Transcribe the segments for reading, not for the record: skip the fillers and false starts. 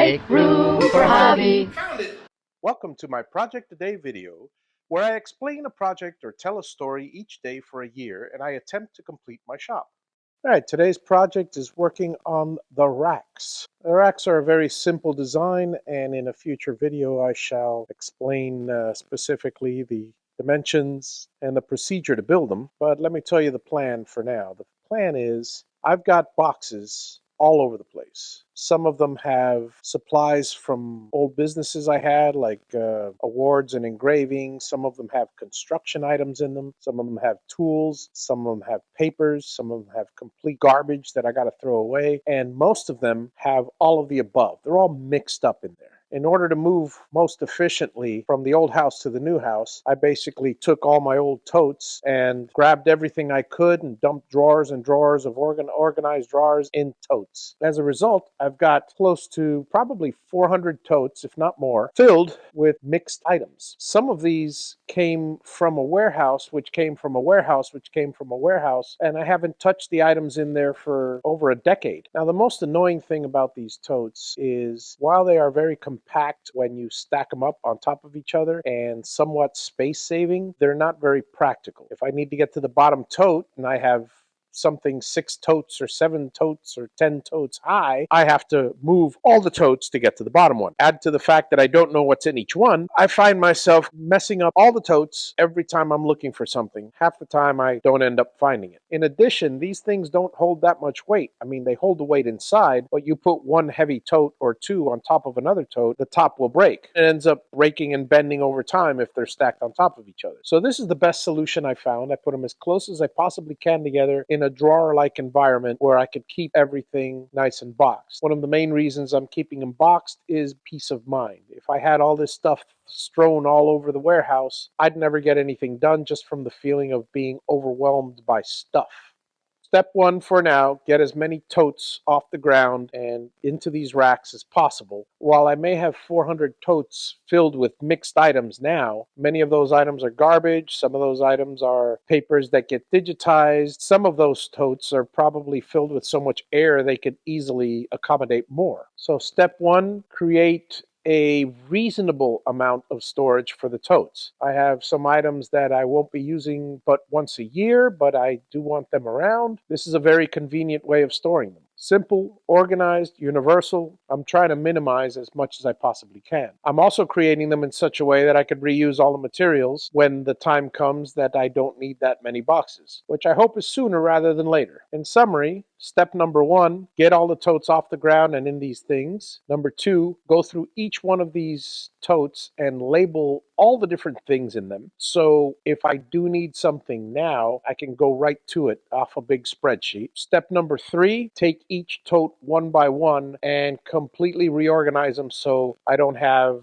Make room for Javi. Welcome to my Project a Day video, where I explain a project or tell a story each day for a year, and I attempt to complete my shop. Alright, today's project is working on the racks. The racks are a very simple design, and in a future video I shall explain specifically the dimensions and the procedure to build them. But let me tell you the plan for now. The plan is I've got boxes all over the place. Some of them have supplies from old businesses I had, like awards and engraving. Some of them have construction items in them. Some of them have tools. Some of them have papers. Some of them have complete garbage that I got to throw away. And most of them have all of the above. They're all mixed up in there. In order to move most efficiently from the old house to the new house, I basically took all my old totes and grabbed everything I could and dumped drawers and drawers of organized drawers in totes. As a result, I've got close to probably 400 totes, if not more, filled with mixed items. Some of these came from a warehouse, which came from a warehouse, which came from a warehouse, and I haven't touched the items in there for over a decade. Now, the most annoying thing about these totes is while they are very compact when you stack them up on top of each other and somewhat space saving, they're not very practical. If I need to get to the bottom tote and I have something 6 totes or 7 totes or 10 totes high, I have to move all the totes to get to the bottom one. Add to the fact that I don't know what's in each one, I find myself messing up all the totes every time I'm looking for something. Half the time I don't end up finding it. In addition, these things don't hold that much weight. I mean, they hold the weight inside, but you put one heavy tote or two on top of another tote, the top will break. It ends up breaking and bending over time if they're stacked on top of each other. So this is the best solution I found. I put them as close as I possibly can together in a drawer-like environment where I could keep everything nice and boxed. One of the main reasons I'm keeping them boxed is peace of mind. If I had all this stuff strewn all over the warehouse, I'd never get anything done just from the feeling of being overwhelmed by stuff. Step one for now, get as many totes off the ground and into these racks as possible. While I may have 400 totes filled with mixed items now, many of those items are garbage, some of those items are papers that get digitized, some of those totes are probably filled with so much air they could easily accommodate more. So step one, create a reasonable amount of storage for the totes. I have some items that I won't be using but once a year, but I do want them around. This is a very convenient way of storing them. Simple, organized, universal. I'm trying to minimize as much as I possibly can. I'm also creating them in such a way that I could reuse all the materials when the time comes that I don't need that many boxes, which I hope is sooner rather than later. In summary, step number one, get all the totes off the ground and in these things. Number two, go through each one of these totes and label all the different things in them. So if I do need something now, I can go right to it off a big spreadsheet. Step number three, take each tote one by one and completely reorganize them so I don't have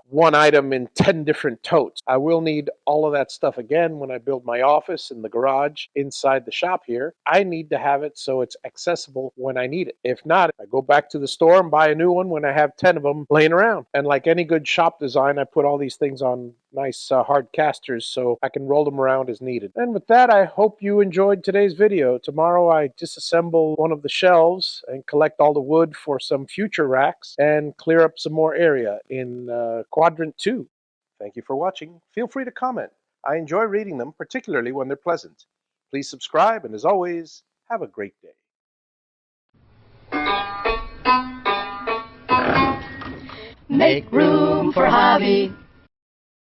one item in 10 different totes. I will need all of that stuff again when I build my office in the garage inside the shop here. I need to have it so it's accessible when I need it. If not, I go back to the store and buy a new one when I have 10 of them laying around. And like any good shop design, I put all these things on nice hard casters so I can roll them around as needed. And with that, I hope you enjoyed today's video. Tomorrow I disassemble one of the shelves and collect all the wood for some future racks and clear up some more area in quadrant 2. Thank you for watching. Feel free to comment. I enjoy reading them, particularly when they're pleasant. Please subscribe, and as always, have a great day. Make room for Javi.